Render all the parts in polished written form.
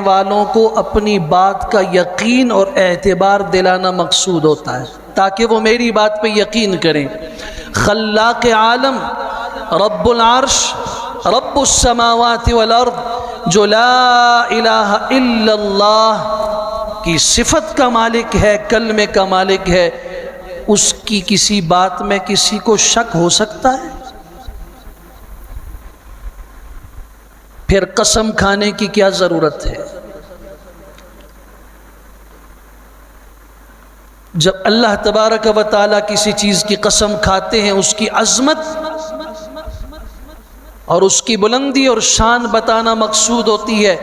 والوں کو اپنی بات کا یقین اور اعتبار دلانا مقصود ہوتا ہے تاکہ وہ میری بات پہ یقین کریں۔ خلاق عالم، رب العرش، رب السماوات والارض، جو لا الہ الا اللہ کی صفت کا مالک ہے، کلمے کا مالک ہے، اس کی کسی بات میں کسی کو شک ہو سکتا ہے؟ پھر قسم کھانے کی کیا ضرورت ہے؟ جب اللہ تبارک و تعالیٰ کسی چیز کی قسم کھاتے ہیں، اس کی عظمت اور اس کی بلندی اور شان بتانا مقصود ہوتی ہے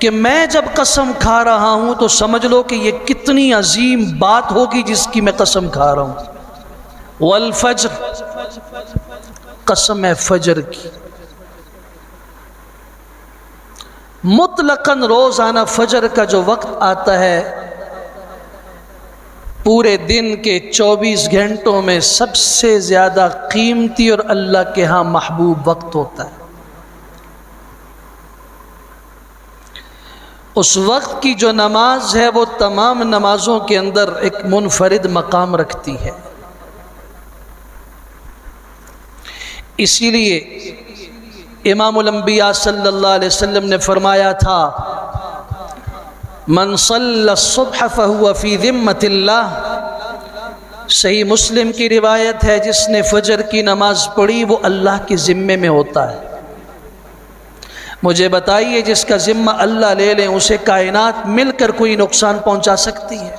کہ میں جب قسم کھا رہا ہوں تو سمجھ لو کہ یہ کتنی عظیم بات ہوگی جس کی میں قسم کھا رہا ہوں۔ والفجر، قسم ہے فجر کی، مطلقاً روزانہ فجر کا جو وقت آتا ہے پورے دن کے 24 گھنٹوں میں سب سے زیادہ قیمتی اور اللہ کے ہاں محبوب وقت ہوتا ہے۔ اس وقت کی جو نماز ہے وہ تمام نمازوں کے اندر ایک منفرد مقام رکھتی ہے۔ اسی لیے امام الانبیاء صلی اللہ علیہ وسلم نے فرمایا تھا، من صلی الصبح فہو فی ذمۃ اللہ۔ صحیح مسلم کی روایت ہے، جس نے فجر کی نماز پڑھی وہ اللہ کے ذمے میں ہوتا ہے۔ مجھے بتائیے، جس کا ذمہ اللہ لے لیں اسے کائنات مل کر کوئی نقصان پہنچا سکتی ہے؟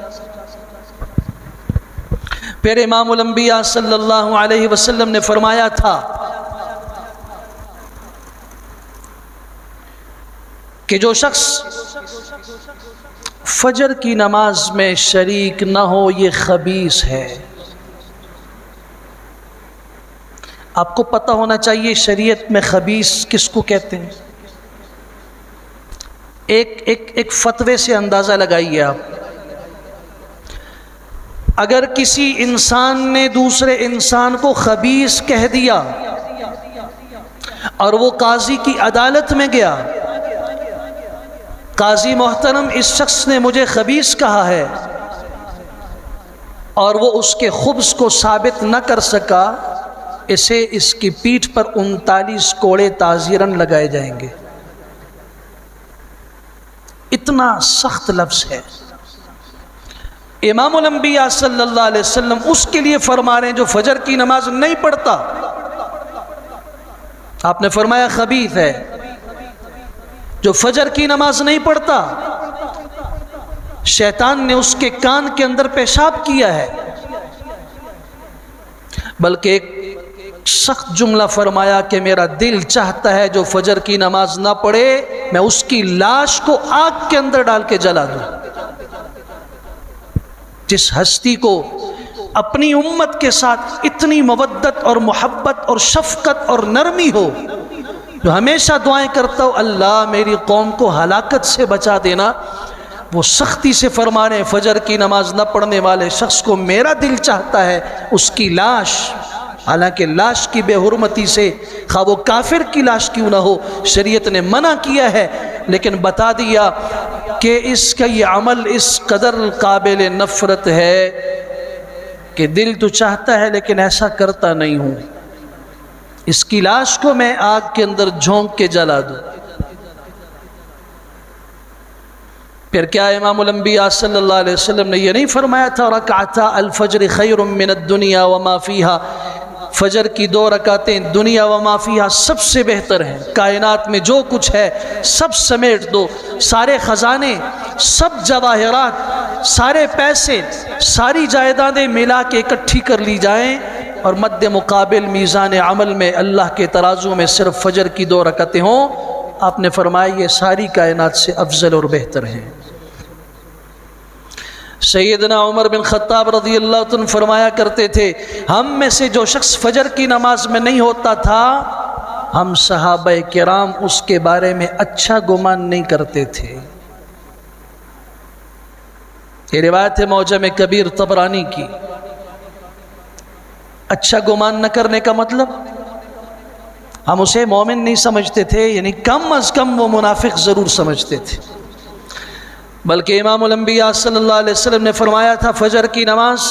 پھر امام الانبیاء صلی اللہ علیہ وسلم نے فرمایا تھا کہ جو شخص فجر کی نماز میں شریک نہ ہو یہ خبیث ہے۔ آپ کو پتہ ہونا چاہیے شریعت میں خبیث کس کو کہتے ہیں۔ ایک فتوے سے اندازہ لگائیے آپ، اگر کسی انسان نے دوسرے انسان کو خبیث کہہ دیا اور وہ قاضی کی عدالت میں گیا، قاضی محترم اس شخص نے مجھے خبیث کہا ہے، اور وہ اس کے خبث کو ثابت نہ کر سکا، اسے اس کی پیٹھ پر 39 کوڑے تعزیراً لگائے جائیں گے۔ اتنا سخت لفظ ہے۔ امام الانبیاء صلی اللہ علیہ وسلم اس کے لیے فرما رہے ہیں جو فجر کی نماز نہیں پڑھتا۔ آپ نے فرمایا خبیث ہے جو فجر کی نماز نہیں پڑھتا، شیطان نے اس کے کان کے اندر پیشاب کیا ہے۔ بلکہ ایک سخت جملہ فرمایا کہ میرا دل چاہتا ہے جو فجر کی نماز نہ پڑھے میں اس کی لاش کو آگ کے اندر ڈال کے جلا دوں۔ جس ہستی کو اپنی امت کے ساتھ اتنی مودت اور محبت اور شفقت اور نرمی ہو، جو ہمیشہ دعائیں کرتا ہو اللہ میری قوم کو ہلاکت سے بچا دینا، وہ سختی سے فرما رہے ہیں فجر کی نماز نہ پڑھنے والے شخص کو میرا دل چاہتا ہے اس کی لاش، حالانکہ لاش کی بے حرمتی سے خواہ وہ کافر کی لاش کیوں نہ ہو شریعت نے منع کیا ہے، لیکن بتا دیا کہ اس کا یہ عمل اس قدر قابل نفرت ہے کہ دل تو چاہتا ہے لیکن ایسا کرتا نہیں ہوں، اس کی لاش کو میں آگ کے اندر جھونک کے جلا دوں۔ پھر کیا امام الانبیاء صلی اللہ علیہ وسلم نے یہ نہیں فرمایا تھا رکعتا الفجر خیر من الدنیا وما فیہا، فجر کی 2 رکعتیں دنیا وما فیہا سب سے بہتر ہیں، کائنات میں جو کچھ ہے سب سمیٹ دو، سارے خزانے، سب جواہرات، سارے پیسے، ساری جائیدادیں ملا کے اکٹھی کر لی جائیں اور مد مقابل میزان عمل میں اللہ کے ترازو میں صرف فجر کی 2 رکعتیں ہوں، آپ نے فرمایا یہ ساری کائنات سے افضل اور بہتر ہیں۔ سیدنا عمر بن خطاب رضی اللہ عنہ فرمایا کرتے تھے ہم میں سے جو شخص فجر کی نماز میں نہیں ہوتا تھا ہم صحابہ کرام اس کے بارے میں اچھا گمان نہیں کرتے تھے۔ یہ روایت ہے معجم کبیر طبرانی کی۔ اچھا گمان نہ کرنے کا مطلب ہم اسے مومن نہیں سمجھتے تھے، یعنی کم از کم وہ منافق ضرور سمجھتے تھے۔ بلکہ امام الانبیاء صلی اللہ علیہ وسلم نے فرمایا تھا فجر کی نماز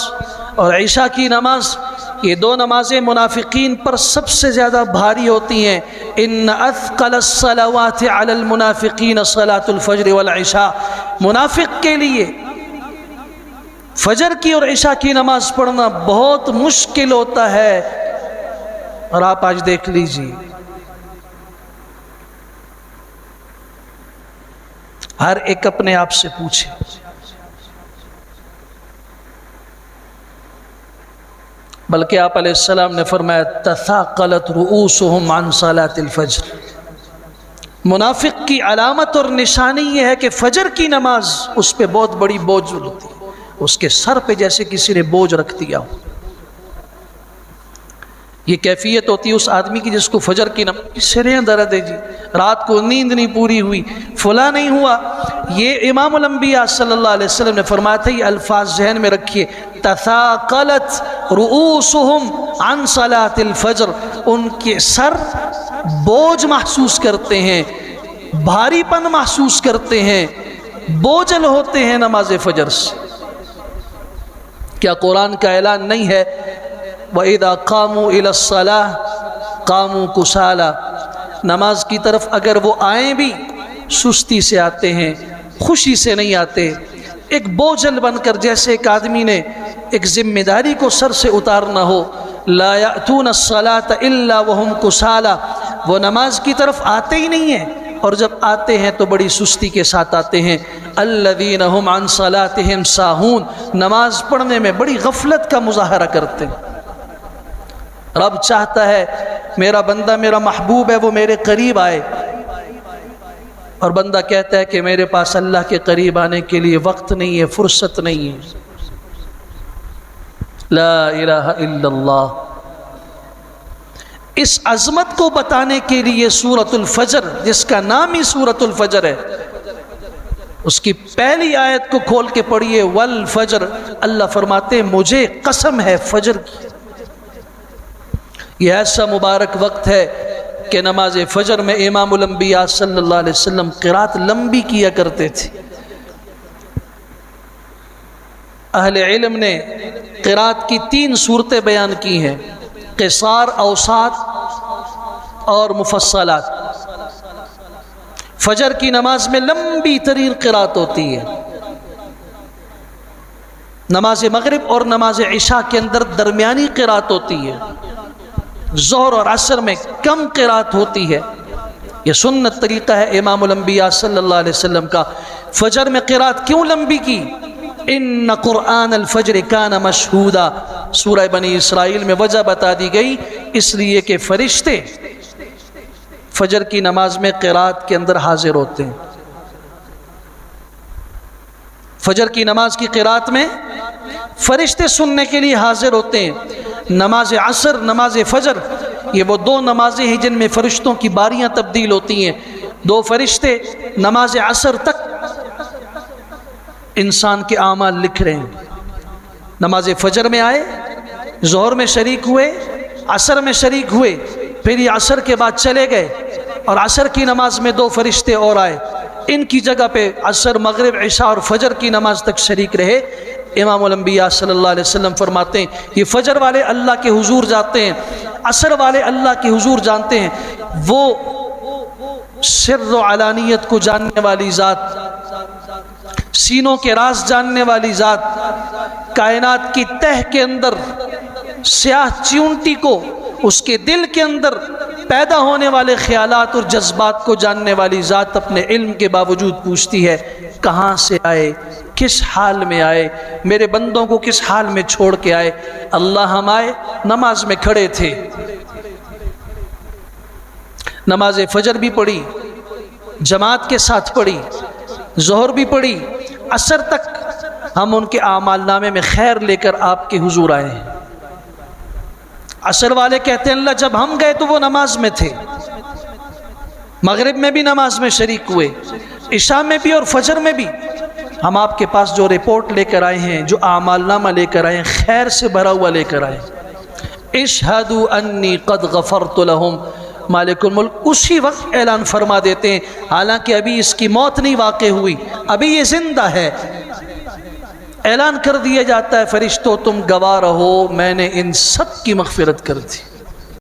اور عشاء کی نماز یہ دو نمازیں منافقین پر سب سے زیادہ بھاری ہوتی ہیں. ان اثقل الصلوات علی المنافقین صلاۃ الفجر والعشاء. منافق کے لیے فجر کی اور عشاء کی نماز پڑھنا بہت مشکل ہوتا ہے. اور آپ آج دیکھ لیجیے ہر ایک اپنے آپ سے پوچھے بلکہ آپ علیہ السلام نے فرمایا تثاقلت رؤوسهم عن صلاة الفجر. منافق کی علامت اور نشانی یہ ہے کہ فجر کی نماز اس پہ بہت بڑی بوجھ ہوتی ہے، اس کے سر پہ جیسے کسی نے بوجھ رکھ دیا ہو. یہ کیفیت ہوتی ہے اس آدمی کی جس کو فجر کی نماز سریں درد ہے جی، رات کو نیند نہیں پوری ہوئی، فلاں نہیں ہوا. یہ امام الانبیاء صلی اللہ علیہ وسلم نے فرمایا تھا، یہ الفاظ ذہن میں رکھیے، تثاقلت رؤوسهم عن صلاة الفجر. ان کے سر بوجھ محسوس کرتے ہیں، بھاری پن محسوس کرتے ہیں، بوجھل ہوتے ہیں نماز فجر سے. کیا قرآن کا اعلان نہیں ہے وَإِذَا قَامُوا إِلَى الصَّلَاةِ قَامُوا كُسَالَىٰ. نماز کی طرف اگر وہ آئیں بھی سستی سے آتے ہیں، خوشی سے نہیں آتے، ایک بوجھل بن کر، جیسے ایک آدمی نے ایک ذمہ داری کو سر سے اتارنا ہو. لَا يَأْتُونَ الصَّلَاةَ إِلَّا وَهُمْ كُسَالَىٰ. وہ نماز کی طرف آتے ہی نہیں ہیں، اور جب آتے ہیں تو بڑی سستی کے ساتھ آتے ہیں. الَّذِينَ هُمْ عَنْ صَلَاتِهِمْ سَاهُونَ. نماز پڑھنے میں بڑی غفلت کا مظاہرہ کرتے ہیں. رب چاہتا ہے میرا بندہ، میرا محبوب ہے، وہ میرے قریب آئے، اور بندہ کہتا ہے کہ میرے پاس اللہ کے قریب آنے کے لیے وقت نہیں ہے، فرصت نہیں ہے. لا الہ الا اللہ. اس عظمت کو بتانے کے لیے سورۃ الفجر، جس کا نام ہی سورۃ الفجر ہے، اس کی پہلی آیت کو کھول کے پڑھیے، والفجر. اللہ فرماتے ہیں مجھے قسم ہے فجر کی. یہ ایسا مبارک وقت ہے کہ نماز فجر میں امام الانبیاء صلی اللہ علیہ وسلم قرات لمبی کیا کرتے تھے. اہل علم نے قرات کی 3 صورتیں بیان کی ہیں، قصار، اوساط اور مفصلات. فجر کی نماز میں لمبی ترین قرات ہوتی ہے. نماز مغرب اور نماز عشاء کے اندر درمیانی قرات ہوتی ہے. ظہر اور عصر میں کم قرات ہوتی ہے. یہ سنت طریقہ ہے امام الانبیاء صلی اللہ علیہ وسلم کا. فجر میں قرات کیوں لمبی کی؟ ان قرآن الفجر کان مشہودا. سورہ بنی اسرائیل میں وجہ بتا دی گئی، اس لیے کہ فرشتے فجر کی نماز میں قرات کے اندر حاضر ہوتے ہیں. فجر کی نماز کی قرات میں فرشتے سننے کے لیے حاضر ہوتے ہیں. نماز عصر، نماز فجر، یہ وہ 2 نمازیں ہیں جن میں فرشتوں کی باریاں تبدیل ہوتی ہیں. 2 فرشتے نماز عصر تک انسان کے اعمال لکھ رہے ہیں. نماز فجر میں آئے، ظہر میں شریک ہوئے، عصر میں شریک ہوئے، پھر یہ عصر کے بعد چلے گئے، اور عصر کی نماز میں 2 فرشتے اور آئے. ان کی جگہ پہ عصر، مغرب، عشاء اور فجر کی نماز تک شریک رہے. امام الانبیاء صلی اللہ علیہ وسلم فرماتے ہیں یہ فجر والے اللہ کے حضور جاتے ہیں، عصر والے اللہ کے حضور جانتے ہیں. وہ سر و علانیت کو جاننے والی ذات، سینوں کے راز جاننے والی ذات، کائنات کی تہ کے اندر سیاہ چیونٹی کو، اس کے دل کے اندر پیدا ہونے والے خیالات اور جذبات کو جاننے والی ذات اپنے علم کے باوجود پوچھتی ہے کہاں سے آئے، کس حال میں آئے، میرے بندوں کو کس حال میں چھوڑ کے آئے. اللہ ہم آئے نماز میں کھڑے تھے، نماز فجر بھی پڑھی، جماعت کے ساتھ پڑھی، ظہر بھی پڑھی، عصر تک ہم ان کے اعمال نامے میں خیر لے کر آپ کے حضور آئے ہیں. عصر والے کہتے ہیں اللہ جب ہم گئے تو وہ نماز میں تھے، مغرب میں بھی نماز میں شریک ہوئے، عشاء میں بھی اور فجر میں بھی. ہم آپ کے پاس جو رپورٹ لے کر آئے ہیں، جو اعمال نامہ لے کر آئے ہیں، خیر سے بھرا ہوا لے کر آئے. اشہدوا انی قد غفرت لہم. مالک الملک اسی وقت اعلان فرما دیتے ہیں، حالانکہ ابھی اس کی موت نہیں واقع ہوئی، ابھی یہ زندہ ہے، اعلان کر دیا جاتا ہے فرشتوں تم گواہ رہو میں نے ان سب کی مغفرت کر دی۔